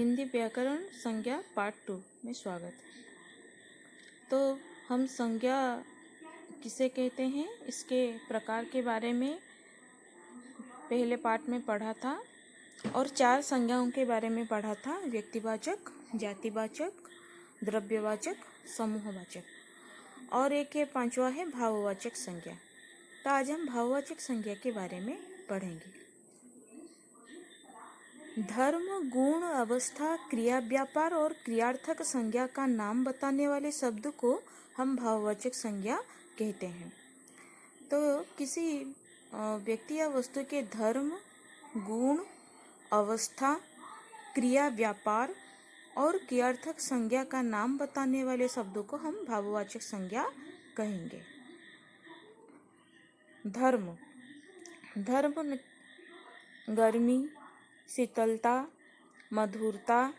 हिंदी व्याकरण संज्ञा पार्ट 2 में स्वागत है। तो हम संज्ञा किसे कहते हैं, इसके प्रकार के बारे में पहले पार्ट में पढ़ा था और 4 संज्ञाओं के बारे में पढ़ा था। व्यक्तिवाचक, जातिवाचक, द्रव्यवाचक, समूहवाचक और एक है 5वां है भाववाचक संज्ञा। तो आज हम भाववाचक संज्ञा के बारे में पढ़ेंगे। धर्म, गुण, अवस्था, क्रिया, व्यापार और क्रियार्थक संज्ञा का नाम बताने वाले शब्द को हम भाववाचक संज्ञा कहते हैं। तो किसी व्यक्ति या वस्तु के धर्म, गुण, अवस्था, क्रिया, व्यापार और क्रियार्थक संज्ञा का नाम बताने वाले शब्दों को हम भाववाचक संज्ञा कहेंगे। धर्म, धर्म गर्मी, शीतलता, मधुरता।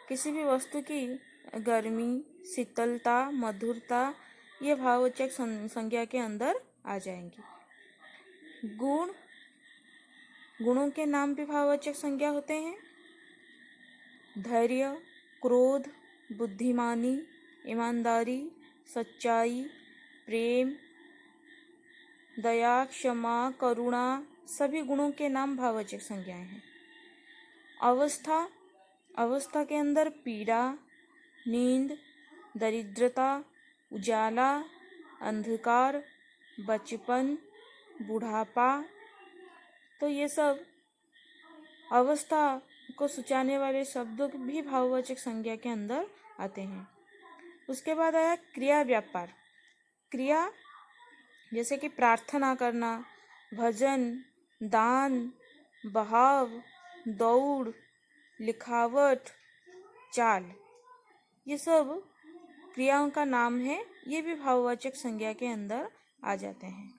किसी भी वस्तु की गर्मी, शीतलता, मधुरता ये भाववाचक संज्ञा के अंदर आ जाएंगी। गुण, गुणों के नाम भी भाववाचक संज्ञा होते हैं। धैर्य, क्रोध, बुद्धिमानी, ईमानदारी, सच्चाई, प्रेम, दया, क्षमा, करुणा सभी गुणों के नाम भाववाचक संज्ञाएं हैं। अवस्था, अवस्था के अंदर पीड़ा, नींद, दरिद्रता, उजाला, अंधकार, बचपन, बुढ़ापा, तो ये सब अवस्था को सूचाने वाले शब्द भी भाववाचक संज्ञा के अंदर आते हैं। उसके बाद आया क्रिया, व्यापार। क्रिया जैसे कि प्रार्थना करना, भजन, दान, बहाव, दौड़, लिखावट, चाल, ये सब क्रियाओं का नाम है। ये भी भाववाचक संज्ञा के अंदर आ जाते हैं।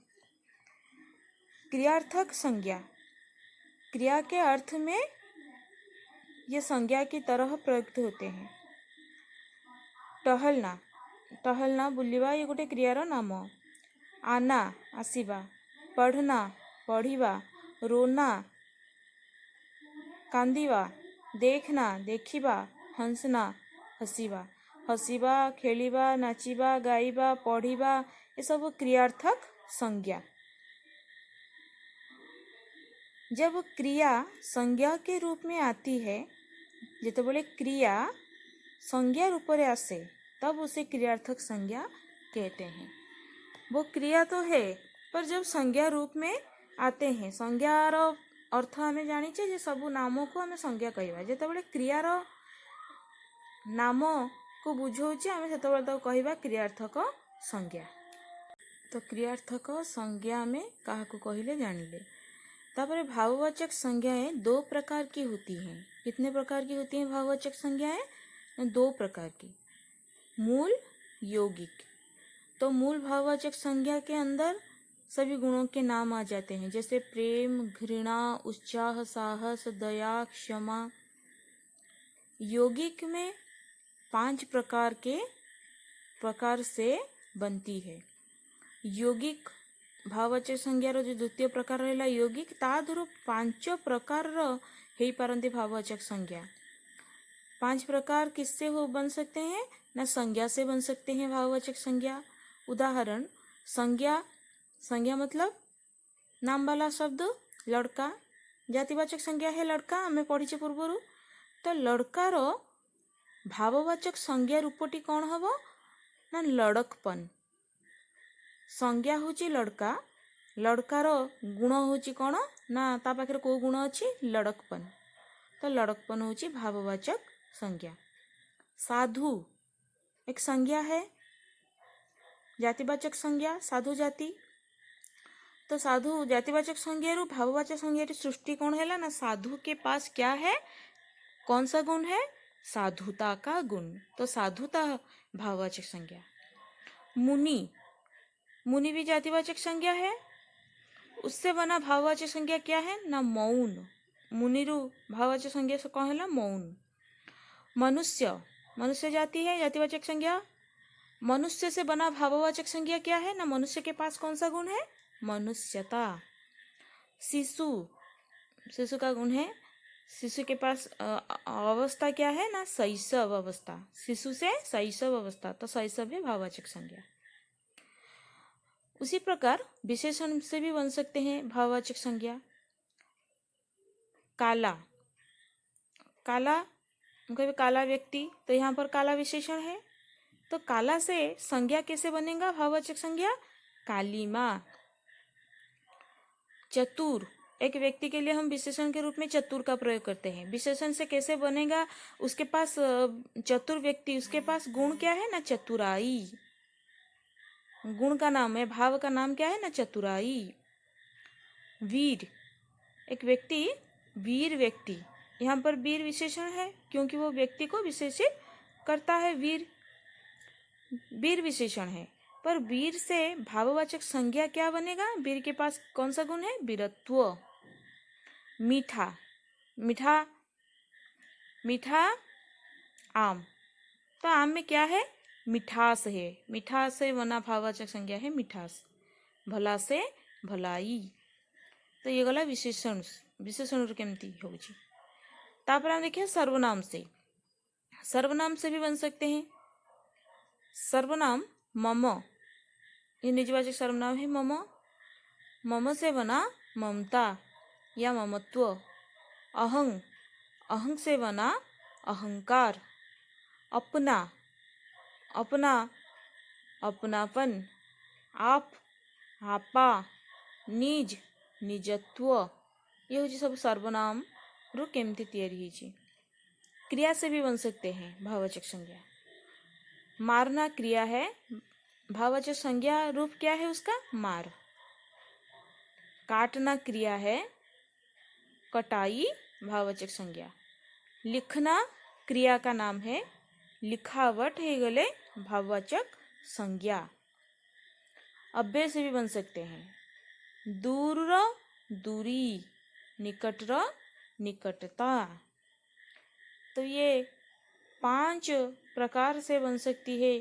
क्रियार्थक संज्ञा, क्रिया के अर्थ में ये संज्ञा की तरह प्रयुक्त होते हैं। टहलना, टहलना बुलिवा ये गोटे क्रियार नाम। आना, आसिबा, पढ़ना, पढ़िबा, रोना, कांदिबा, देखना, देखिबा, हंसना, हसिबा, हसिबा, खेलिबा, नाचिबा, गाइबा, पढ़िबा ये सब क्रियार्थक संज्ञा। जब क्रिया संज्ञा के रूप में आती है, जेतेबेले क्रिया संज्ञा रूप में आसे तब उसे क्रियार्थक संज्ञा कहते हैं। वो क्रिया तो है पर जब संज्ञा रूप में आते हैं, संज्ञार अर्थ आम जाचे जे सबू नाम को आम संज्ञा कहवा। जेतेबेले क्रियार नाम को बुझाऊे आम से कहवा क्रियार्थक संज्ञा। तो क्रियार्थक संज्ञा आम क्या कहले जानिले। तापर भाववाचक संज्ञाएं 2 प्रकार की होती हैं। कितने प्रकार की होती हैं भाववाचक संज्ञाएं? 2 प्रकार की। मूल, यौगिक। तो मूल भाववाचक संज्ञा के अंदर सभी गुणों के नाम आ जाते हैं, जैसे प्रेम, घृणा, उत्साह, साहस, दया, क्षमा। यौगिक में 5 प्रकार से बनती है। यौगिक भाववाचक संज्ञार जो द्वितीय प्रकार रहा यौगिक, तादर 5 प्रकार हो पारती भाववाचक संज्ञा। 5 प्रकार किससे हो बन सकते हैं ना? संज्ञा से बन सकते हैं भाववाचक संज्ञा। उदाहरण, संज्ञा, संज्ञा मतलब नाम वाला शब्द लड़का। जातिवाचक संज्ञा है लड़का, आम पढ़ी पूर्वर। तो लड़कार भाववाचक संज्ञा रूपटी कौन हम ना? लड़कपन। संज्ञा होची लड़का, लड़कार गुण होची कौन ना? ता पाखरे को गुण अच्छी? लड़कपन। तो लड़कपन होची भाववाचक संज्ञा। साधु एक संज्ञा है, जातिवाचक संज्ञा, साधु जाति। तो साधु जातिवाचक संज्ञा भाववाचक संज्ञा सृष्टि कौन है ना? साधु के पास क्या है? कौन सा गुण है? साधुता का गुण। तो साधुता भाववाचक संज्ञा। मुनि, मुनि भी जातिवाचक संज्ञा है। उससे बना भाववाचक संज्ञा क्या है ना? मौन। मुनिरु भाववाचक संज्ञा से कौन है? मौन। मनुष्य, मनुष्य जाति है, जातिवाचक संज्ञा। मनुष्य से बना भाववाचक संज्ञा क्या है ना? मनुष्य के पास कौन सा गुण है? मनुष्यता। शिशु, शिशु का गुण है शिशु के पास अवस्था क्या है ना, शैशव अवस्था। शिशु से शैशव अवस्था, तो शैशव है भाववाचक संज्ञा। उसी प्रकार विशेषण से भी बन सकते हैं भाववाचक संज्ञा। काला, काला कभी काला व्यक्ति, तो यहाँ पर काला विशेषण है, तो काला से संज्ञा कैसे बनेगा भाववाचक संज्ञा, काली माँ। चतुर, एक व्यक्ति के लिए हम विशेषण के रूप में चतुर का प्रयोग करते हैं। विशेषण से कैसे बनेगा, उसके पास चतुर व्यक्ति, उसके पास गुण क्या है ना, चतुराई। गुण का नाम है, भाव का नाम क्या है ना, चतुराई। वीर, एक व्यक्ति वीर व्यक्ति, यहाँ पर वीर विशेषण है क्योंकि वो व्यक्ति को विशेषित करता है। वीर वीर विशेषण है, पर वीर से भाववाचक संज्ञा क्या बनेगा, वीर के पास कौन सा गुण है, वीरत्व। मीठा, मीठा मीठा आम, तो आम में क्या है, मिठास है। मिठास से बना भाववाचक संज्ञा है मिठास। भला से भलाई, तो ये गला विशेषण, विशेषण केमती होगी। तापर हम देखिए सर्वनाम से, सर्वनाम से भी बन सकते हैं। सर्वनाम मम, ये निजवाचक सर्वनाम है मम। मम से बना ममता या ममत्व। अहंग, अहंग से बना अहंकार। अपना, अपना अपनापन। आप, आपा, निज, निजत्व, ये हूँ सब सर्वनाम रू केमती तैयारी होइछि। क्रिया से भी बन सकते हैं भाववाचक संज्ञा। मारना क्रिया है, भाववाचक संज्ञा रूप क्या है उसका, मार। काटना क्रिया है, कटाई भाववाचक संज्ञा। लिखना क्रिया का नाम है, लिखावट है गले भाववाचक संज्ञा। अव्यय से भी बन सकते हैं। दूर र दूरी, निकट र निकटता, तो ये 5 प्रकार से बन सकती है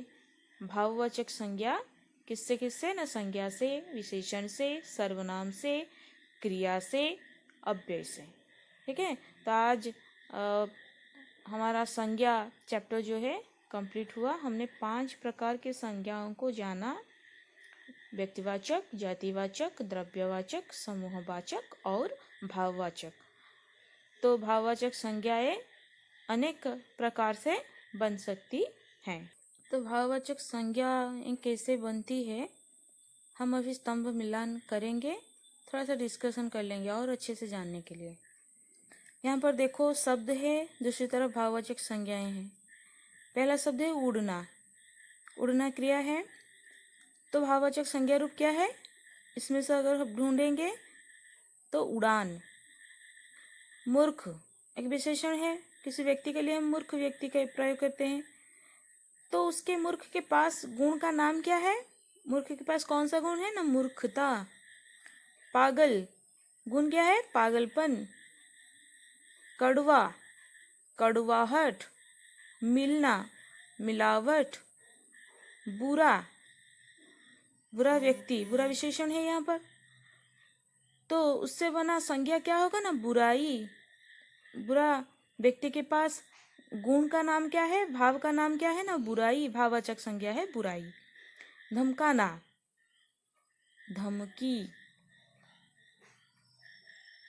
भाववाचक संज्ञा। किससे किससे ना, संज्ञा से, विशेषण से, सर्वनाम से, क्रिया से, अव्यय से। ठीक है, तो आज हमारा संज्ञा चैप्टर जो है कंप्लीट हुआ। हमने 5 प्रकार के संज्ञाओं को जाना, व्यक्तिवाचक, जातिवाचक, द्रव्यवाचक, समूहवाचक और भाववाचक। तो भाववाचक संज्ञाएं अनेक प्रकार से बन सकती हैं। तो भाववाचक संज्ञाएं कैसे बनती है हम अभी स्तंभ मिलान करेंगे, थोड़ा सा डिस्कशन कर लेंगे और अच्छे से जानने के लिए। यहाँ पर देखो शब्द है, दूसरी तरफ भाववाचक संज्ञाएं हैं। पहला शब्द है उड़ना, उड़ना क्रिया है, तो भाववाचक संज्ञा रूप क्या है, इसमें से अगर हम ढूंढेंगे तो उड़ान। मूर्ख एक विशेषण है, किसी व्यक्ति के लिए हम मूर्ख व्यक्ति का प्रयोग करते हैं, तो उसके मूर्ख के पास गुण का नाम क्या है, मूर्ख के पास कौन सा गुण है ना, मूर्खता। पागल गुण क्या है, पागलपन। कड़वा, कड़वाहट। मिलना, मिलावट। बुरा, बुरा व्यक्ति, बुरा विशेषण है यहाँ पर, तो उससे बना संज्ञा क्या होगा ना, बुराई। बुरा व्यक्ति के पास गुण का नाम क्या है, भाव का नाम क्या है ना, बुराई, भाववाचक संज्ञा है बुराई। धमकाना, धमकी।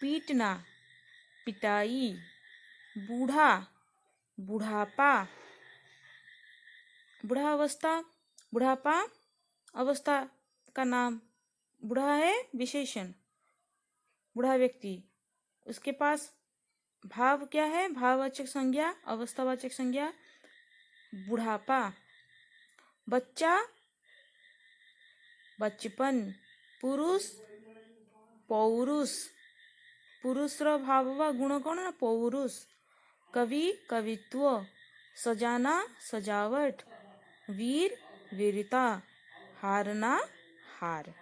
पीटना, पिटाई। बूढ़ा, बुढ़ापा। बुढ़ा अवस्था, बुढ़ापा अवस्था का नाम, बुढ़ा है विशेषण, बुढ़ा व्यक्ति, उसके पास भाव क्या है, भाववाचक संज्ञा, अवस्थावाचक संज्ञा बुढ़ापा। बच्चा, बचपन। पुरुष, पौरुष, पुरुष र भाव व गुण कौन ना, पौरुष। कवि, कवित्व। सजाना, सजावट। वीर, वीरता। हारना, हार।